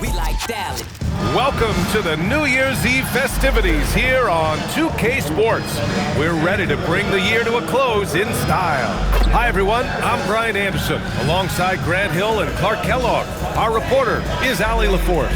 we like Dallas. Welcome to the New Year's Eve festivities here on 2K Sports. We're ready to bring the year to a close in style. Hi, everyone. I'm Brian Anderson, alongside Grant Hill and Clark Kellogg. Our reporter is Allie LaForce.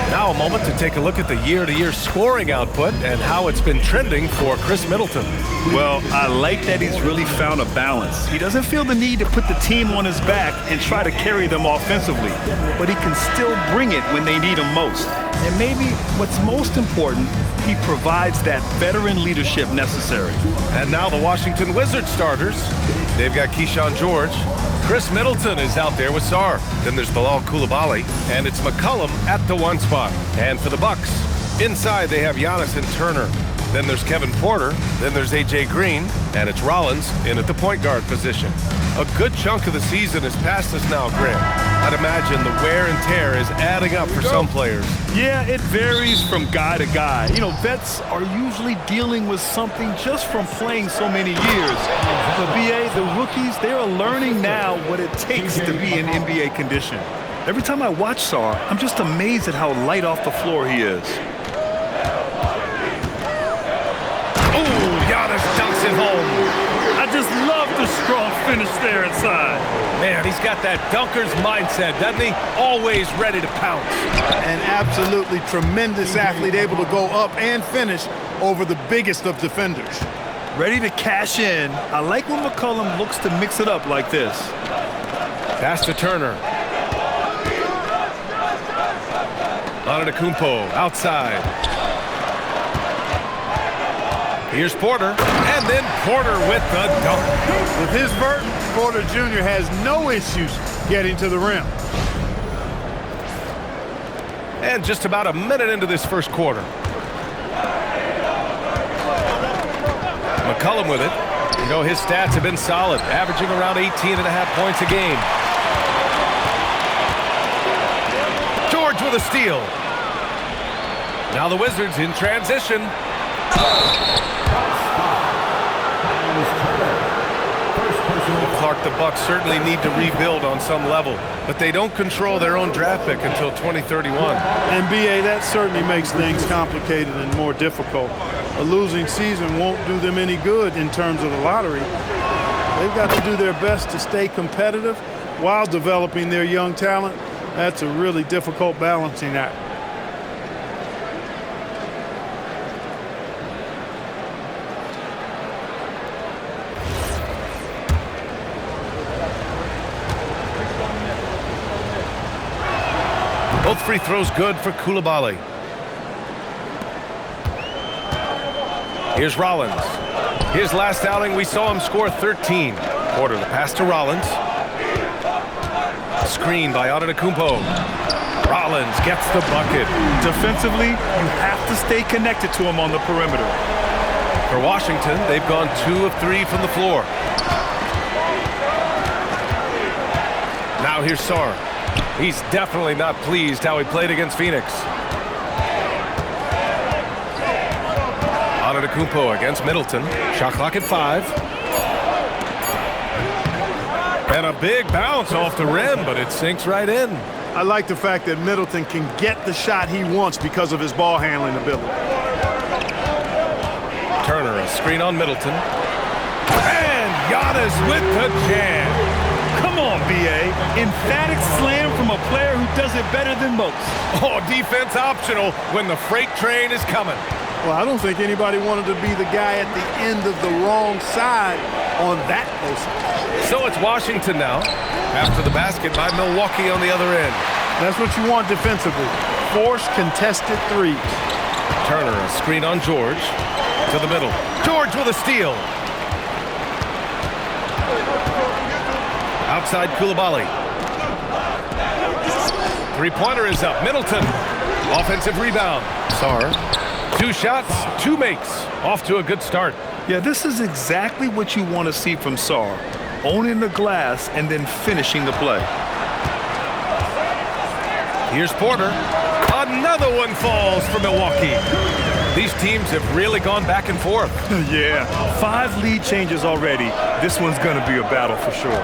Now a moment to take a look at the year-to-year scoring output and how it's been trending for Chris Middleton. Well, I like that he's really found a balance. He doesn't feel the need to put the team on his back and try to carry them offensively, but he can still bring it when they need him most. And maybe what's most important, he provides that veteran leadership necessary. And now the Washington Wizards starters. They've got Keyshawn George. Chris Middleton is out there with Sarr. Then there's Bilal Coulibaly, and it's McCollum at the 1 spot. And for the Bucks, inside they have Giannis and Turner. Then there's Kevin Porter. Then there's A.J. Green, and it's Rollins in at the point guard position. A good chunk of the season is past us now, Grant. I'd imagine the wear and tear is adding up for some players. Yeah, it varies from guy to guy. You know, vets are usually dealing with something just from playing so many years. But BA, the rookies, they're learning now what it takes to be in NBA condition. Every time I watch Sarr, I'm just amazed at how light off the floor he is. Ooh, Giannis dunks it home. I just love the strong finish there inside. Man, he's got that dunker's mindset, doesn't he? Always ready to pounce. An absolutely tremendous athlete, able to go up and finish over the biggest of defenders. Ready to cash in. I like when McCollum looks to mix it up like this. Pass to Turner. Antetokounmpo outside. Here's Porter, and then Porter with the dunk. With his vert, Porter Jr. has no issues getting to the rim. And just about a minute into this first quarter. McCollum with it. You know, his stats have been solid, averaging around 18.5 points a game. George with a steal. Now the Wizards in transition. Clark, the Bucks certainly need to rebuild on some level, but they don't control their own draft pick until 2031. And BA, that certainly makes things complicated and more difficult. A losing season won't do them any good in terms of the lottery. They've got to do their best to stay competitive while developing their young talent. That's a really difficult balancing act. Both free throws good for Coulibaly. Here's Rollins. His last outing, we saw him score 13. Porter the pass to Rollins. Screen by Antetokounmpo. Rollins gets the bucket. Defensively, you have to stay connected to him on the perimeter. For Washington, they've gone 2 of 3 from the floor. Now here's Sarr. He's definitely not pleased how he played against Phoenix. Antetokounmpo against Middleton. Shot clock at 5. And a big bounce off the rim, but it sinks right in. I like the fact that Middleton can get the shot he wants because of his ball handling ability. Turner, a screen on Middleton. And Giannis with the jam. Come on, B.A. Emphatic slam from a player who does it better than most. Oh, defense optional when the freight train is coming. Well, I don't think anybody wanted to be the guy at the end of the wrong side on that post. So it's Washington now, after the basket by Milwaukee on the other end. That's what you want defensively. Force contested threes. Turner, a screen on George. To the middle. George with a steal. Outside Coulibaly. Three-pointer is up. Middleton. Offensive rebound. Sarr. 2 shots, 2 makes. Off to a good start. Yeah, this is exactly what you want to see from Sarr. Owning the glass and then finishing the play. Here's Porter. Another one falls for Milwaukee. These teams have really gone back and forth. Yeah, 5 lead changes already. This one's going to be a battle for sure.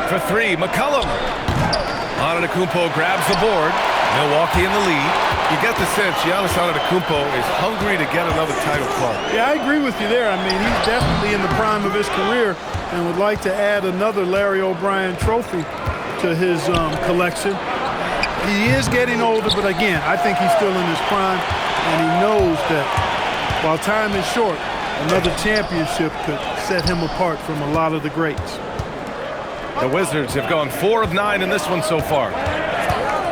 For 3, McCollum. Antetokounmpo grabs the board. Milwaukee in the lead. You get the sense Giannis Antetokounmpo is hungry to get another title club. Yeah, I agree with you there. I mean, he's definitely in the prime of his career and would like to add another Larry O'Brien trophy to his collection. He is getting older, but again, I think he's still in his prime, and he knows that while time is short, another championship could set him apart from a lot of the greats. The Wizards have gone 4 of 9 in this one so far.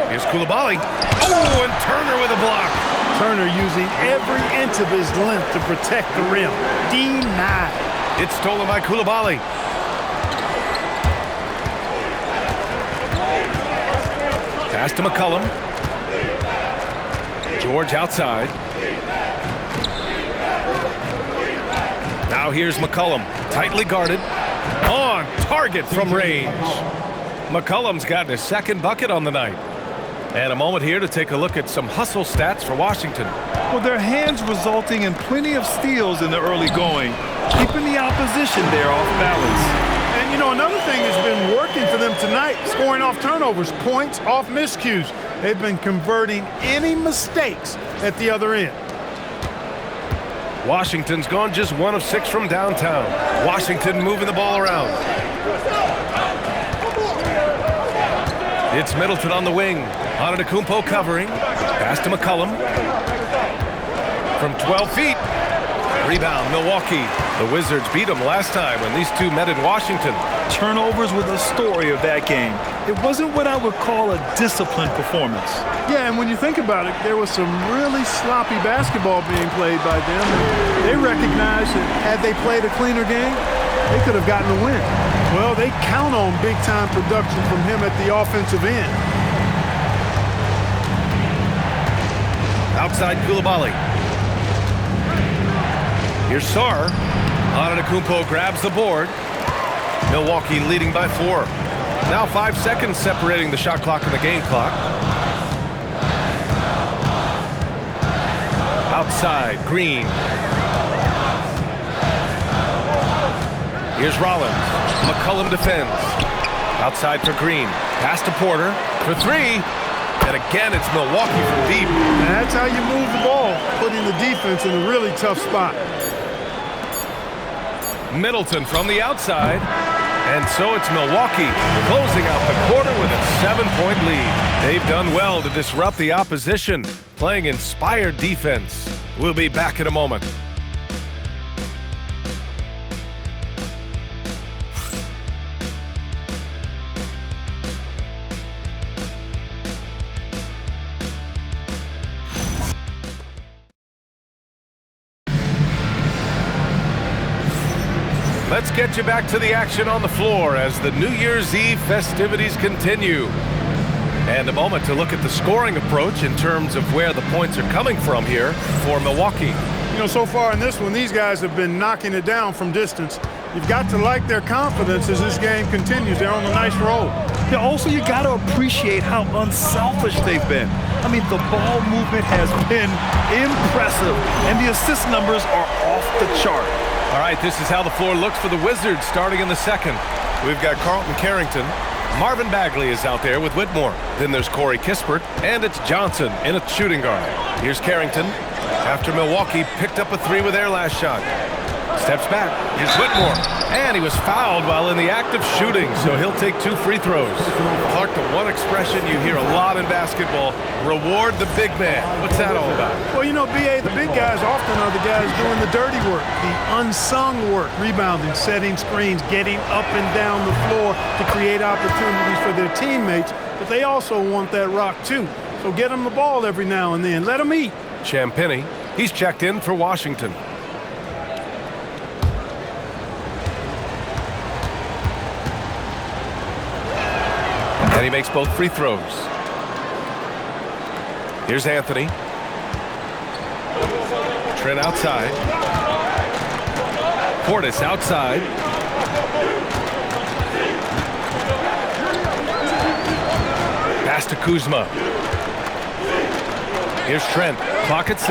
Here's Coulibaly. Oh, and Turner with a block. Turner using every inch of his length to protect the rim. Denied. It's stolen by Coulibaly. Pass to McCollum. George outside. Now here's McCollum, tightly guarded. On target from range. McCollum's gotten his second bucket on the night. And a moment here to take a look at some hustle stats for Washington. Well, their hands resulting in plenty of steals in the early going, keeping the opposition there off balance. And, you know, another thing that's been working for them tonight, scoring off turnovers, points off miscues. They've been converting any mistakes at the other end. Washington's gone just 1 of 6 from downtown. Washington moving the ball around. It's Middleton on the wing. Antetokounmpo covering. Pass to McCollum. From 12 feet. Rebound, Milwaukee. The Wizards beat them last time when these two met in Washington. Turnovers were the story of that game. It wasn't what I would call a disciplined performance. Yeah, and when you think about it, there was some really sloppy basketball being played by them. They recognized that had they played a cleaner game, they could have gotten a win. Well, they count on big-time production from him at the offensive end. Outside Coulibaly. Here's Sarr. Antetokounmpo grabs the board. Milwaukee leading by 4. Now 5 seconds separating the shot clock and the game clock. Outside, Green. Here's Rollins. McCollum defends. Outside for Green. Pass to Porter for 3. And again, it's Milwaukee from deep. And that's how you move the ball, putting the defense in a really tough spot. Middleton from the outside. And so it's Milwaukee closing out the quarter with a 7-point lead. They've done well to disrupt the opposition, playing inspired defense. We'll be back in a moment. Let's get you back to the action on the floor as the New Year's Eve festivities continue. And a moment to look at the scoring approach in terms of where the points are coming from here for Milwaukee. You know, so far in this one, these guys have been knocking it down from distance. You've got to like their confidence as this game continues. They're on a nice roll. Yeah, also, you got to appreciate how unselfish they've been. I mean, the ball movement has been impressive, and the assist numbers are off the chart. All right, this is how the floor looks for the Wizards starting in the second. We've got Carlton Carrington. Marvin Bagley is out there with Whitmore. Then there's Corey Kispert, and it's Johnson in a shooting guard. Here's Carrington after Milwaukee picked up a 3 with their last shot. Steps back. Here's Whitmore. And he was fouled while in the act of shooting, so he'll take 2 free throws. Clark, the one expression you hear a lot in basketball, reward the big man. What's that all about? Well, you know, B.A., the big guys often are the guys doing the dirty work, the unsung work, rebounding, setting screens, getting up and down the floor to create opportunities for their teammates, but they also want that rock too. So get them the ball every now and then. Let them eat. Champagnie, he's checked in for Washington. And he makes both free throws. Here's Anthony. Trent outside. Portis outside. Pass to Kuzma. Here's Trent. Clock at 6.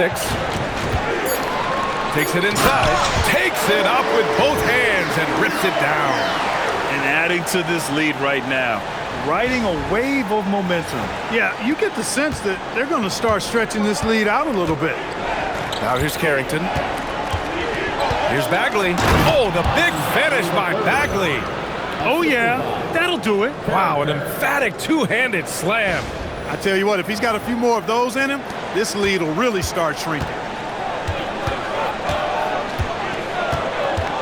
Takes it inside. Takes it up with both hands and rips it down. And adding to this lead right now. riding a wave of momentum. Yeah, you get the sense that they're going to start stretching this lead out a little bit. Now here's Carrington. Here's Bagley. Oh, the big finish by Bagley. Oh, yeah, that'll do it. Wow, an emphatic two-handed slam. I tell you what, if he's got a few more of those in him, this lead will really start shrinking.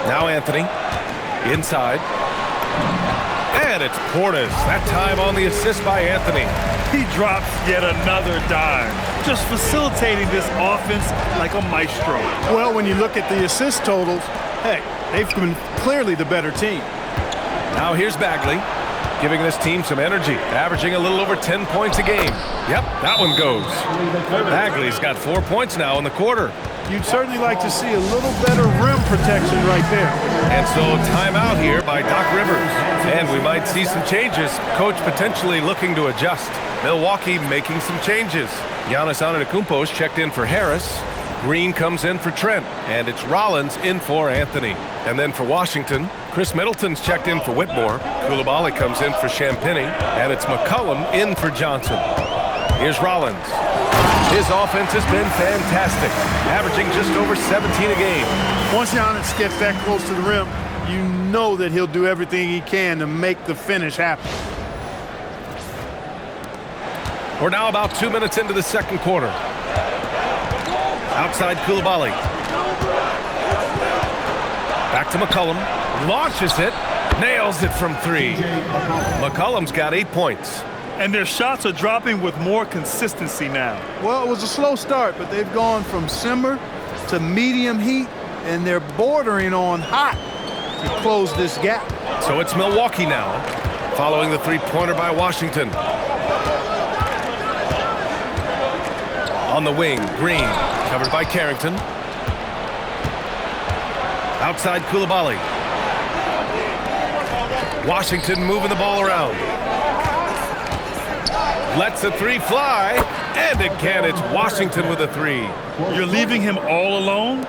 Now Anthony, inside. And it's Portis. That time on the assist by Anthony. He drops yet another dime, just facilitating this offense like a maestro. Well, when you look at the assist totals, hey, they've been clearly the better team. Now here's Bagley, giving this team some energy, averaging a little over 10 points a game. Yep, that one goes. Bagley's got 4 points now in the quarter. You'd certainly like to see a little better rim protection right there. And so timeout here by Doc Rivers. And we might see some changes. Coach potentially looking to adjust. Milwaukee making some changes. Giannis Antetokounmpo's checked in for Harris. Green comes in for Trent. And it's Rollins in for Anthony. And then for Washington, Chris Middleton's checked in for Whitmore. Coulibaly comes in for Champagnie. And it's McCollum in for Johnson. Here's Rollins. His offense has been fantastic, averaging just over 17 a game. Once Giannis gets that close to the rim, you know that he'll do everything he can to make the finish happen. We're now about 2 minutes into the second quarter. Outside Coulibaly. Back to McCollum. Launches it. Nails it from three. McCollum's got 8 points. And their shots are dropping with more consistency now. Well, it was a slow start, but they've gone from simmer to medium heat, and they're bordering on hot to close this gap. So it's Milwaukee now, following the three-pointer by Washington. On the wing, Green, covered by Carrington. Outside Coulibaly. Washington moving the ball around. Lets the three fly, and again it's Washington with a three. You're leaving him all alone?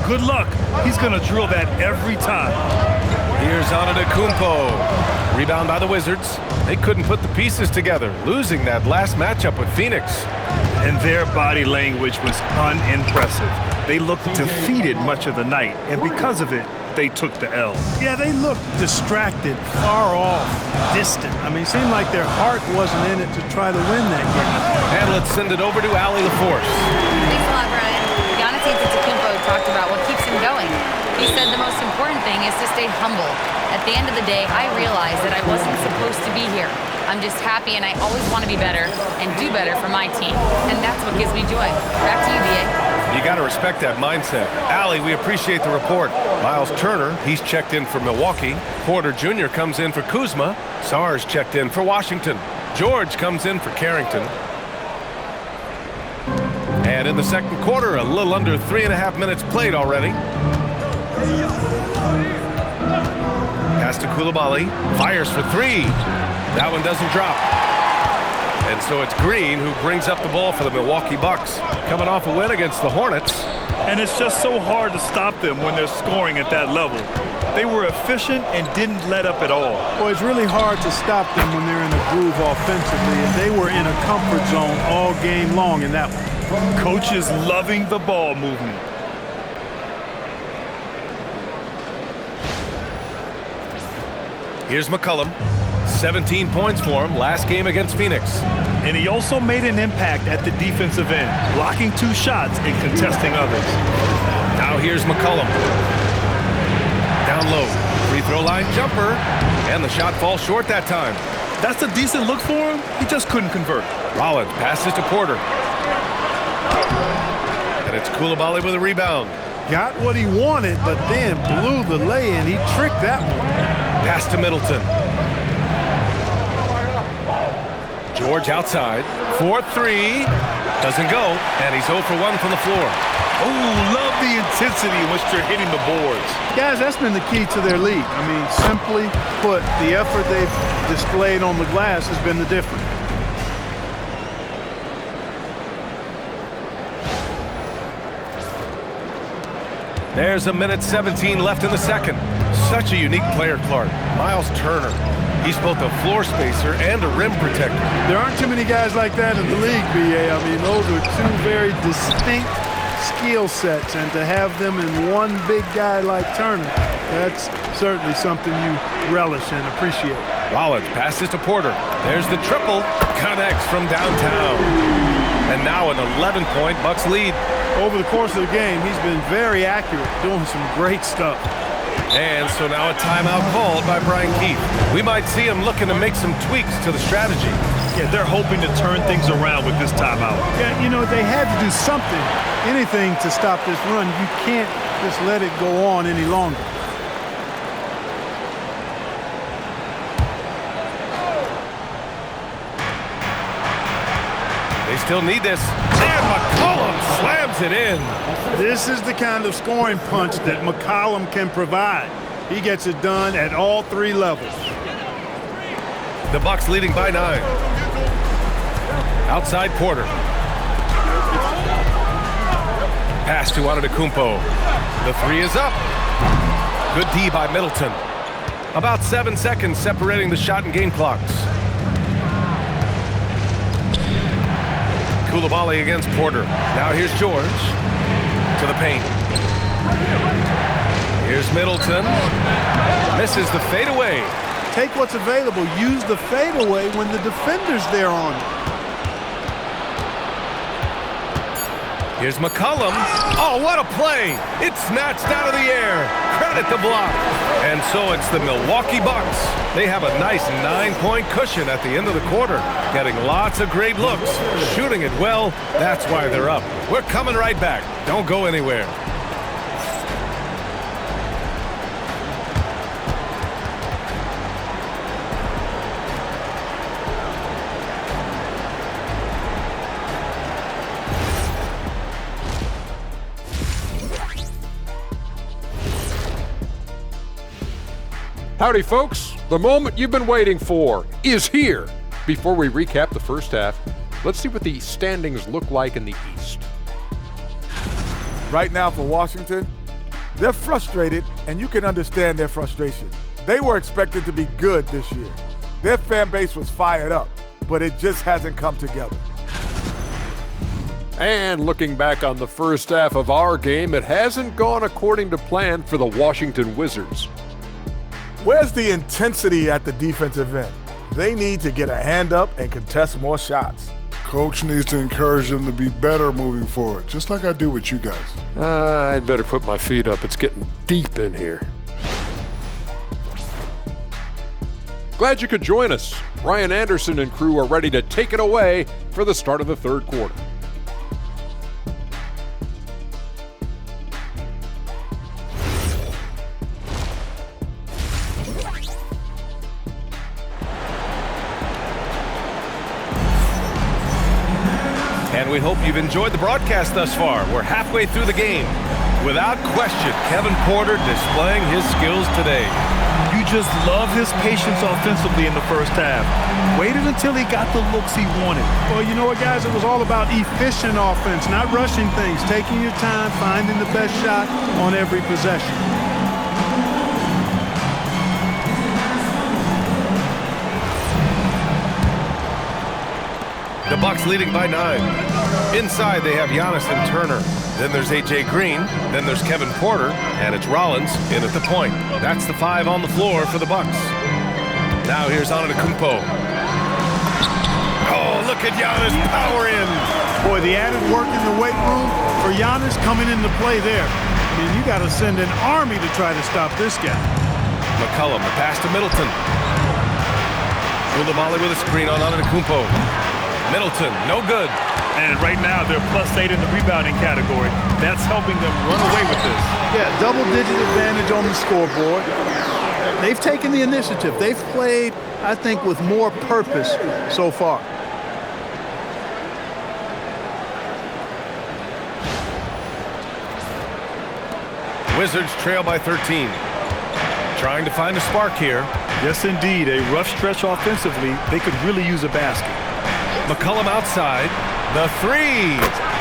Good luck. He's going to drill that every time. Here's Antetokounmpo. Rebound by the Wizards. They couldn't put the pieces together, losing that last matchup with Phoenix. And their body language was unimpressive. They looked defeated much of the night, and because of it, they took the L. Yeah, they looked distracted, far off, distant. I mean, it seemed like their heart wasn't in it to try to win that game. And let's send it over to Allie LaForce. Thanks a lot, Brian. Giannis Antetokounmpo talked about what keeps him going. He said the most important thing is to stay humble. At the end of the day, I realized that I wasn't supposed to be here. I'm just happy, and I always want to be better and do better for my team. And that's what gives me joy. Back to you, B.A. You got to respect that mindset. Allie, we appreciate the report. Miles Turner, he's checked in for Milwaukee. Porter Jr. comes in for Kuzma. Sarge checked in for Washington. George comes in for Carrington. And in the second quarter, a little under 3.5 minutes played already. Pass to Coulibaly. Fires for three. That one doesn't drop. And so it's Green who brings up the ball for the Milwaukee Bucks, coming off a win against the Hornets. And it's just so hard to stop them when they're scoring at that level. They were efficient and didn't let up at all. Well, it's really hard to stop them when they're in the groove offensively, and they were in a comfort zone all game long in that one. Coaches loving the ball movement. Here's McCollum. 17 points for him last game against Phoenix. And he also made an impact at the defensive end, blocking 2 shots and contesting others. Now here's McCollum. Down low. Free throw line jumper. And the shot falls short that time. That's a decent look for him. He just couldn't convert. Rollins passes to Porter. And it's Coulibaly with a rebound. Got what he wanted, but then blew the lay-in. He tricked that one. Pass to Middleton. George outside. 4-3. Doesn't go. And he's 0 for 1 from the floor. Oh, love the intensity in which they're hitting the boards. Guys, that's been the key to their lead. I mean, simply put, the effort they've displayed on the glass has been the difference. There's 1:17 left in the second. Such a unique player, Clark. Miles Turner. He's both a floor spacer and a rim protector. There aren't too many guys like that in the league, B.A. I mean, those are two very distinct skill sets, and to have them in one big guy like Turner, that's certainly something you relish and appreciate. Rollins passes to Porter. There's the triple. Connects from downtown. And now an 11-point Bucks lead. Over the course of the game, he's been very accurate, doing some great stuff. And so now a timeout called by Brian Keith. We might see him looking to make some tweaks to the strategy. Yeah, they're hoping to turn things around with this timeout. Yeah, you know, they had to do something, anything to stop this run. You can't just let it go on any longer. They still need this. And McCollum slams it in. This is the kind of scoring punch that McCollum can provide. He gets it done at all three levels. The Bucks leading by 9. Outside Porter. Pass to Antetokounmpo. The three is up. Good D by Middleton. About 7 seconds separating the shot and game clocks. Coulibaly against Porter. Now here's George to the paint. Here's Middleton. Misses the fadeaway. Take what's available. Use the fadeaway when the defender's there on it. Here's McCollum. Oh, what a play! It's snatched out of the air. Credit the block. And so it's the Milwaukee Bucks. They have a nice 9-point cushion at the end of the quarter. Getting lots of great looks. Shooting it well. That's why they're up. We're coming right back. Don't go anywhere. Howdy, folks. The moment you've been waiting for is here. Before we recap the first half, let's see what the standings look like in the East. Right now for Washington, they're frustrated, and you can understand their frustration. They were expected to be good this year. Their fan base was fired up, but it just hasn't come together. And looking back on the first half of our game, it hasn't gone according to plan for the Washington Wizards. Where's the intensity at the defensive end? They need to get a hand up and contest more shots. Coach needs to encourage them to be better moving forward, just like I do with you guys. I'd better put my feet up. It's getting deep in here. Glad you could join us. Ryan Anderson and crew are ready to take it away for the start of the third quarter. And we hope you've enjoyed the broadcast thus far. We're halfway through the game. Without question, Kevin Porter displaying his skills today. You just love his patience offensively in the first half. Waited until he got the looks he wanted. Well, you know what, guys? It was all about efficient offense, not rushing things, taking your time, finding the best shot on every possession. The Bucks leading by 9. Inside, they have Giannis and Turner. Then there's A.J. Green. Then there's Kevin Porter. And it's Rollins in at the point. That's the 5 on the floor for the Bucks. Now here's Antetokounmpo. Oh, look at Giannis power in. Boy, the added work in the weight room for Giannis coming into play there. I mean, you got to send an army to try to stop this guy. McCollum, the pass to Middleton. Coulibaly with a screen on Antetokounmpo. Middleton, no good. And right now, they're +8 in the rebounding category. That's helping them run away with this. Yeah, double-digit advantage on the scoreboard. They've taken the initiative. They've played, I think, with more purpose so far. Wizards trail by 13. Trying to find a spark here. Yes, indeed. A rough stretch offensively. They could really use a basket. McCollum outside. The 3.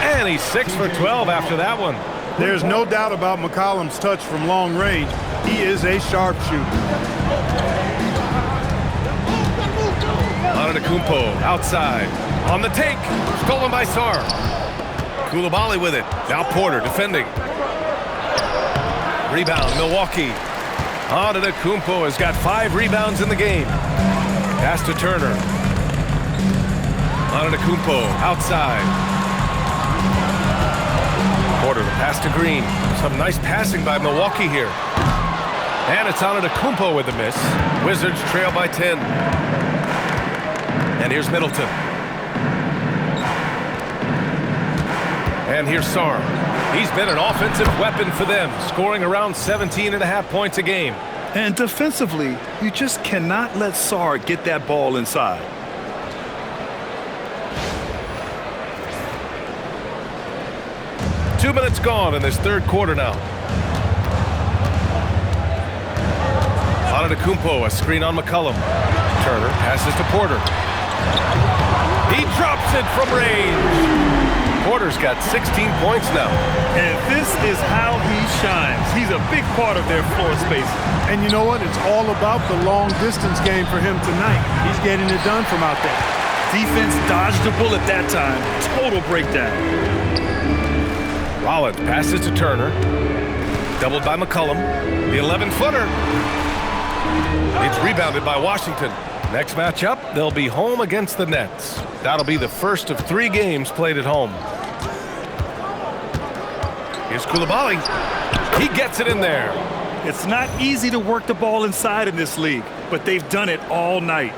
And he's 6 for 12 after that one. There's no doubt about McCollum's touch from long range. He is a sharpshooter. Antetokounmpo outside. On the take. Stolen by Sarr. Koulibaly with it. Now Porter defending. Rebound, Milwaukee. Antetokounmpo has got 5 rebounds in the game. Pass to Turner. Antetokounmpo outside. Porter, the pass to Green. Some nice passing by Milwaukee here. And it's Antetokounmpo with the miss. Wizards trail by 10. And here's Middleton. And here's Sarr. He's been an offensive weapon for them, scoring around 17.5 points a game. And defensively, you just cannot let Sarr get that ball inside. Two minutes gone in this third quarter now. Antetokounmpo, a screen on McCollum. Turner passes to Porter. He drops it from range. Porter's got 16 points now. And this is how he shines. He's a big part of their floor spacing. And you know what? It's all about the long distance game for him tonight. He's getting it done from out there. Defense dodged the bullet that time. Total breakdown. Rollins passes to Turner. Doubled by McCollum. The 11-footer. It's rebounded by Washington. Next matchup, they'll be home against the Nets. That'll be the first of 3 games played at home. Here's Koulibaly. He gets it in there. It's not easy to work the ball inside in this league, but they've done it all night.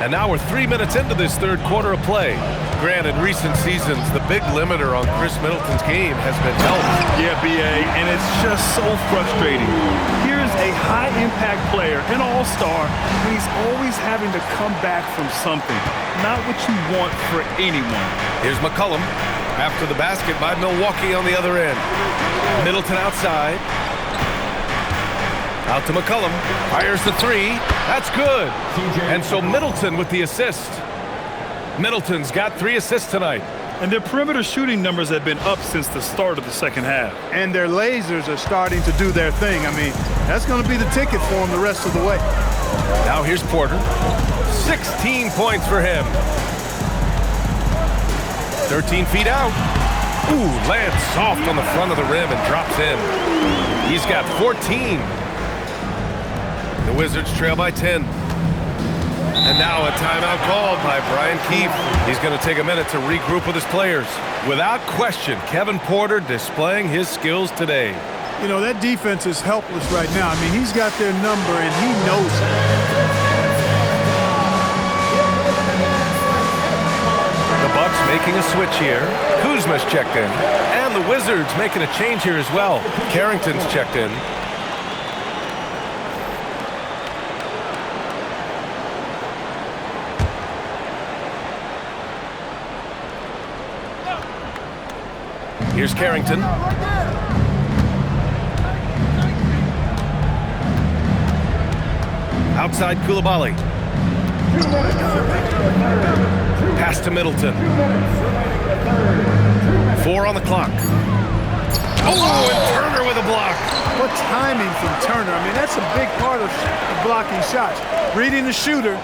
And now we're 3 minutes into this third quarter of play. Granted, recent seasons, the big limiter on Chris Middleton's game has been health. Yeah, B.A., and it's just so frustrating. Here's a high-impact player, an all-star, and he's always having to come back from something. Not what you want for anyone. Here's McCollum after the basket by Milwaukee on the other end. Middleton outside. Out to McCollum. Fires the 3. That's good. And so Middleton with the assist. Middleton's got 3 assists tonight. And their perimeter shooting numbers have been up since the start of the second half. And their lasers are starting to do their thing. I mean, that's going to be the ticket for them the rest of the way. Now here's Porter. 16 points for him. 13 feet out. Ooh, lands soft on the front of the rim and drops in. He's got 14. The Wizards trail by 10. And now a timeout called by Brian Keefe. He's going to take a minute to regroup with his players. Without question, Kevin Porter displaying his skills today. You know, that defense is helpless right now. I mean, he's got their number, and he knows it. The Bucks making a switch here. Kuzma's checked in. And the Wizards making a change here as well. Carrington's checked in. Here's Carrington. Outside Koulibaly. Pass to Middleton. 4 on the clock. Oh, and Turner with a block. What timing from Turner. I mean, that's a big part of blocking shots. Reading the shooter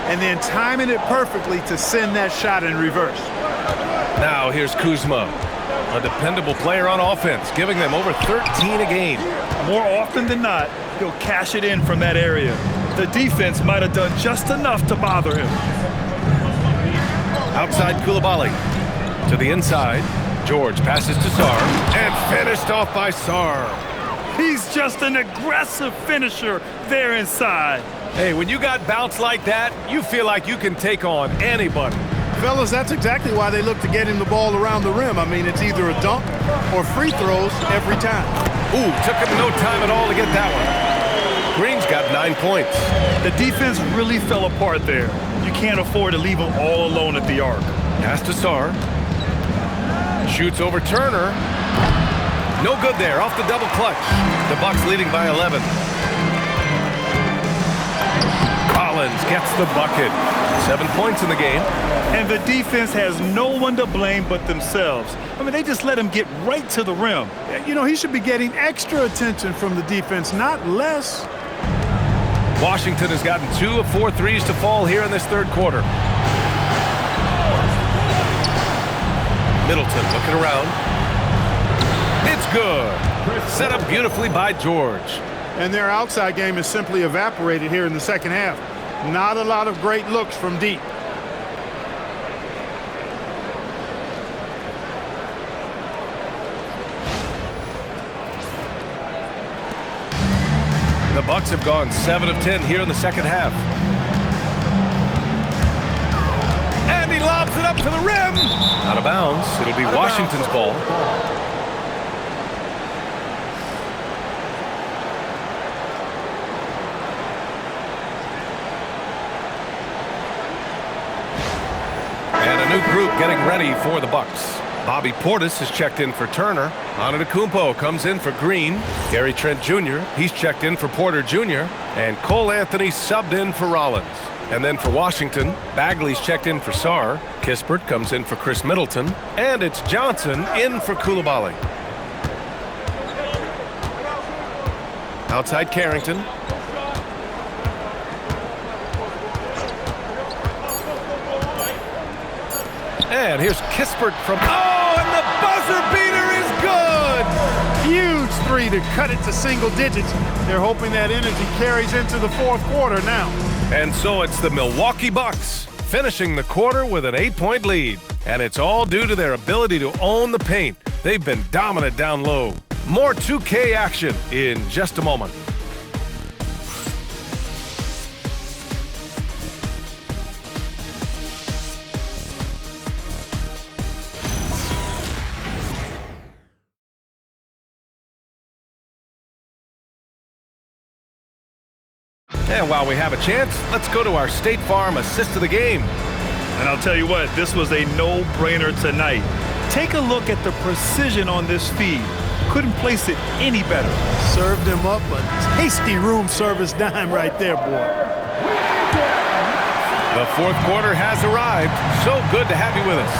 and then timing it perfectly to send that shot in reverse. Now here's Kuzma. A dependable player on offense, giving them over 13 a game. More often than not, he'll cash it in from that area. The defense might have done just enough to bother him. Outside Koulibaly. To the inside. George passes to Sarr. And finished off by Sarr. He's just an aggressive finisher there inside. Hey, when you got bounce like that, you feel like you can take on anybody. Fellas, that's exactly why they look to get him the ball around the rim. I mean, it's either a dunk or free throws every time. Ooh, took him no time at all to get that one. Green's got 9 points. The defense really fell apart there. You can't afford to leave them all alone at the arc. Pass to Sarr. Shoots over Turner. No good there, off the double clutch. The Bucks leading by 11. Wow, Rollins gets the bucket. 7 points in the game. And the defense has no one to blame but themselves. I mean, they just let him get right to the rim. You know, he should be getting extra attention from the defense, not less. Washington has gotten 2 of 4 threes to fall here in this third quarter. Middleton looking around. It's good. Set up beautifully by George. And their outside game is simply evaporated here in the second half. Not a lot of great looks from deep. The Bucks have gone 7 of 10 here in the second half. And he lobs it up to the rim. Out of bounds. It'll be Washington's ball. And a new group getting ready for the Bucks. Bobby Portis has checked in for Turner. Antetokounmpo comes in for Green. Gary Trent Jr., he's checked in for Porter Jr. And Cole Anthony subbed in for Rollins. And then for Washington, Bagley's checked in for Sarr. Kispert comes in for Chris Middleton. And it's Johnson in for Coulibaly. Outside Carrington. And here's Kispert from... Oh, and the buzzer beater is good! Huge three to cut it to single digits. They're hoping that energy carries into the fourth quarter now. And so it's the Milwaukee Bucks finishing the quarter with an 8-point lead. And it's all due to their ability to own the paint. They've been dominant down low. More 2K action in just a moment. And while we have a chance, let's go to our State Farm assist of the game. And I'll tell you what, this was a no-brainer tonight. Take a look at the precision on this feed. Couldn't place it any better. Served him up a tasty room service dime right there, boy. The fourth quarter has arrived. So good to have you with us.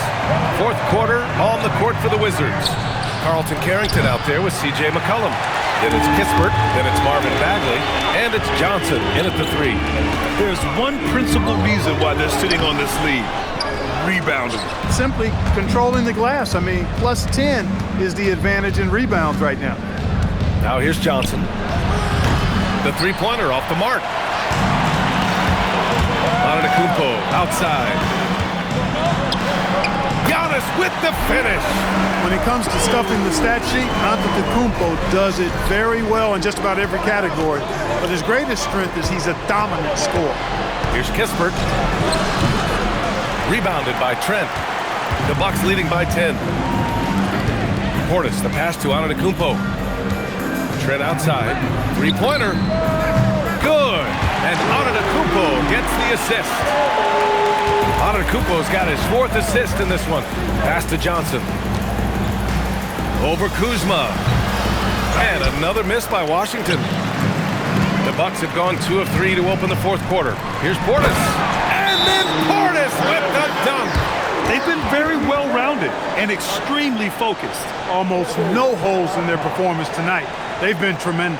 Fourth quarter on the court for the Wizards. Carlton Carrington out there with C.J. McCollum. Then it's Kispert, then it's Marvin Bagley, and it's Johnson in at the 3. There's one principal reason why they're sitting on this lead. Rebounding. Simply controlling the glass. I mean, plus 10 is the advantage in rebounds right now. Now here's Johnson. The three-pointer off the mark. Antetokounmpo outside. Giannis with the finish. When it comes to stuffing the stat sheet, Antetokounmpo does it very well in just about every category. But his greatest strength is he's a dominant scorer. Here's Kispert. Rebounded by Trent. The Bucks leading by 10. Portis, the pass to Antetokounmpo. Trent outside. Three-pointer. Good. And Antetokounmpo gets the assist. Antetokounmpo's got his 4th assist in this one. Pass to Johnson. Over Kuzma. And another miss by Washington. The Bucks have gone 2 of 3 to open the fourth quarter. Here's Portis. And then Portis with the dunk. They've been very well-rounded and extremely focused. Almost no holes in their performance tonight. They've been tremendous.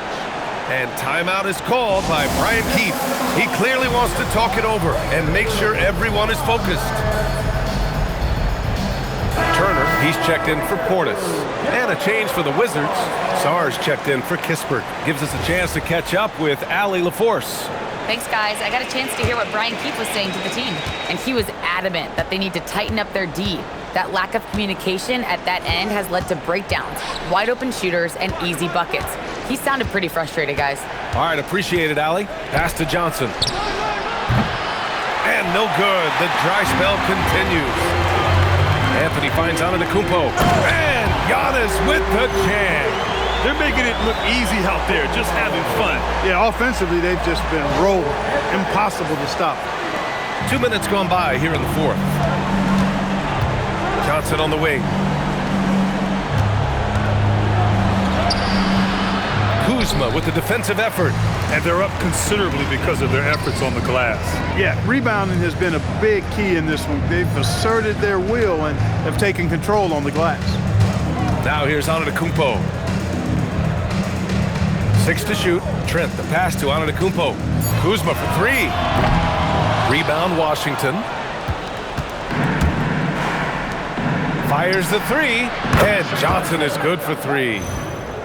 And timeout is called by Brian Keefe. He clearly wants to talk it over and make sure everyone is focused. Turner, he's checked in for Portis. And a change for the Wizards. Sarr's checked in for Kispert. Gives us a chance to catch up with Allie LaForce. Thanks, guys. I got a chance to hear what Brian Keefe was saying to the team, and he was adamant that they need to tighten up their D. That lack of communication at that end has led to breakdowns, wide open shooters, and easy buckets. He sounded pretty frustrated, guys. All right, appreciate it, Allie. Pass to Johnson. And no good. The dry spell continues. Anthony finds Antetokounmpo. And Giannis with the jam. They're making it look easy out there, just having fun. Yeah, offensively, they've just been rolling. Impossible to stop. 2 minutes gone by here in the fourth. Johnson on the wing. Kuzma with the defensive effort. And they're up considerably because of their efforts on the glass. Yeah, rebounding has been a big key in this one. They've asserted their will and have taken control on the glass. Now here's Antetokounmpo. 6 to shoot. Trent, the pass to Antetokounmpo. Kuzma for 3. Rebound, Washington. Fires the 3, and Johnson is good for 3.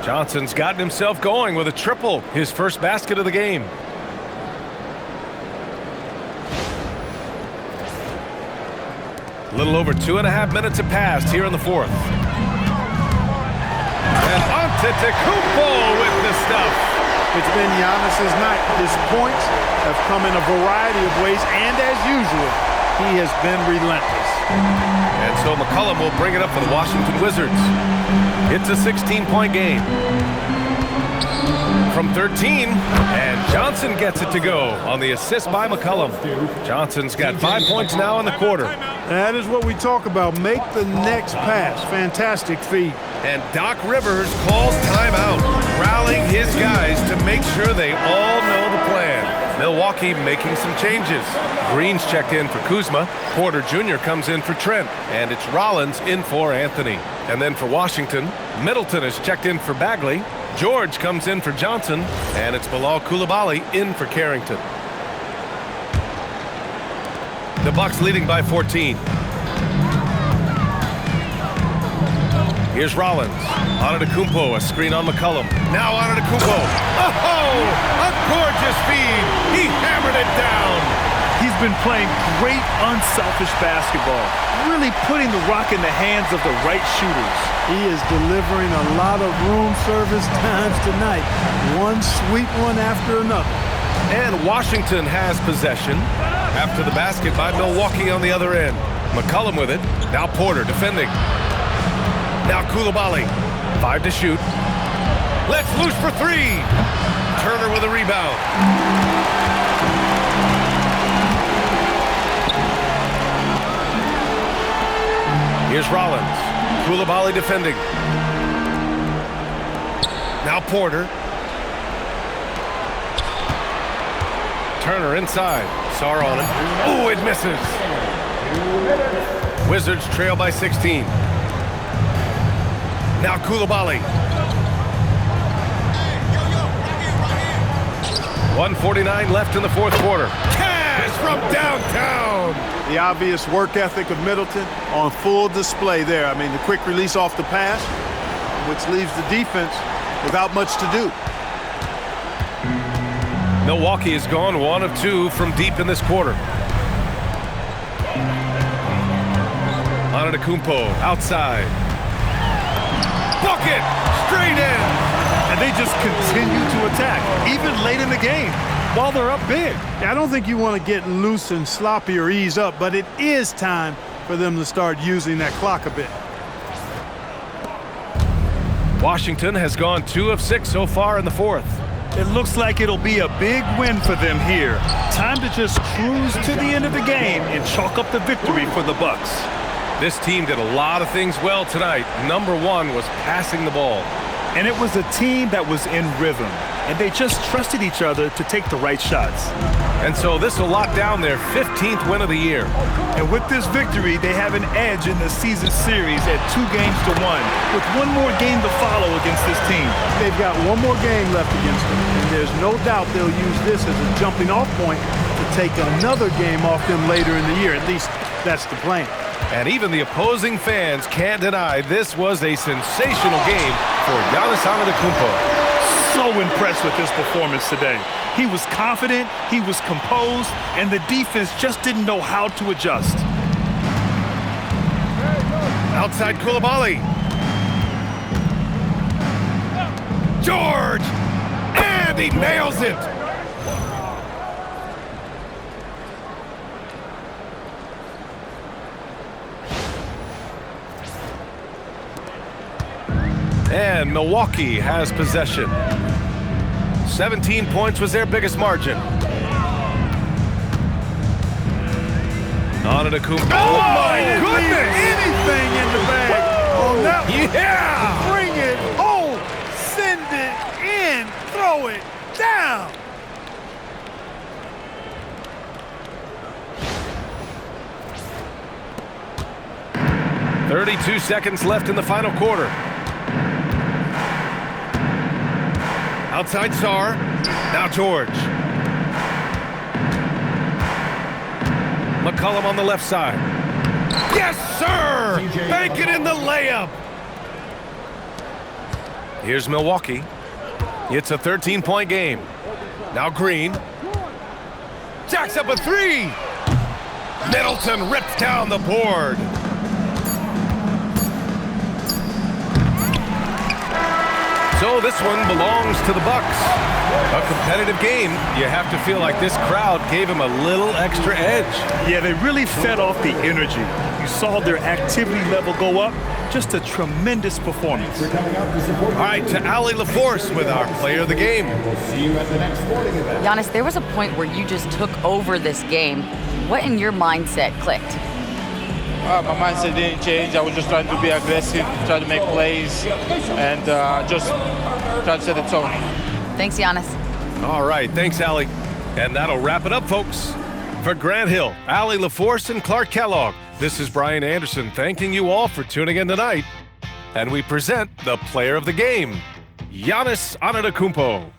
Johnson's gotten himself going with a triple, his first basket of the game. A little over 2.5 minutes have passed here in the fourth. And Antetokounmpo with the stuff. It's been Giannis's night. His points have come in a variety of ways, and as usual, he has been relentless. And so McCollum will bring it up for the Washington Wizards. It's a 16-point game. From 13, and Johnson gets it to go on the assist by McCollum. Johnson's got 5 points now in the quarter. That is what we talk about. Make the next pass. Fantastic feed. And Doc Rivers calls timeout, rallying his guys to make sure they all know the plan. Milwaukee making some changes. Green's checked in for Kuzma. Porter Jr. comes in for Trent. And it's Rollins in for Anthony. And then for Washington, Middleton is checked in for Bagley. George comes in for Johnson. And it's Bilal Coulibaly in for Carrington. The Bucks leading by 14. Here's Rollins. Antetokounmpo, a screen on McCollum. Now Antetokounmpo. Oh, a gorgeous feed. He hammered it down. He's been playing great, unselfish basketball, really putting the rock in the hands of the right shooters. He is delivering a lot of room service times tonight. One sweet one after another. And Washington has possession after the basket by Milwaukee on the other end. McCollum with it. Now Porter defending. Now Coulibaly. 5 to shoot. Let's loose for 3. Turner with a rebound. Here's Rollins. Coulibaly defending. Now Porter. Turner inside. Sarr on him. Oh, it misses. Wizards trail by 16. Now Coulibaly. 1:49 left in the fourth quarter. Cash from downtown. The obvious work ethic of Middleton on full display there. I mean, the quick release off the pass, which leaves the defense without much to do. Milwaukee has gone 1 of 2 from deep in this quarter. Antetokounmpo outside. Bucket! Straight in! And they just continue to attack, even late in the game, while they're up big. I don't think you want to get loose and sloppy or ease up, but it is time for them to start using that clock a bit. Washington has gone 2 of 6 so far in the fourth. It looks like it'll be a big win for them here. Time to just cruise to the end of the game and chalk up the victory for the Bucks. This team did a lot of things well tonight. Number 1 was passing the ball. And it was a team that was in rhythm, and they just trusted each other to take the right shots. And so this will lock down their 15th win of the year. And with this victory, they have an edge in the season series at 2 games to 1, with one more game to follow against this team. They've got one more game left against them, and there's no doubt they'll use this as a jumping off point to take another game off them later in the year. At least that's the plan. And even the opposing fans can't deny this was a sensational game for Giannis Antetokounmpo. So impressed with his performance today. He was confident, he was composed, and the defense just didn't know how to adjust. Outside Coulibaly. George! And he nails it! And Milwaukee has possession. 17 points was their biggest margin. Antetokounmpo. Oh my goodness! Anything in the bag on that one. Yeah! Bring it home. Send it in. throw it down. "32 seconds left in the final quarter. Outside Sarr. Now George. McCollum on the left side. Yes, sir! Bank it in the layup. Here's Milwaukee. It's a 13-point game. Now Green. Jacks up a three. Middleton rips down the board. So this one belongs to the Bucks. A competitive game. You have to feel like this crowd gave him a little extra edge. Yeah, they really fed off the energy. You saw their activity level go up. Just a tremendous performance. All right, to Ali LaForce with our player of the game. Giannis, there was a point where you just took over this game. What in your mindset clicked? My mindset didn't change. I was just trying to be aggressive, try to make plays, and just try to set the tone. Thanks, Giannis. All right, thanks, Ali. And that'll wrap it up, folks. For Grant Hill, Ali LaForce, and Clark Kellogg, this is Brian Anderson thanking you all for tuning in tonight. And we present the player of the game, Giannis Antetokounmpo.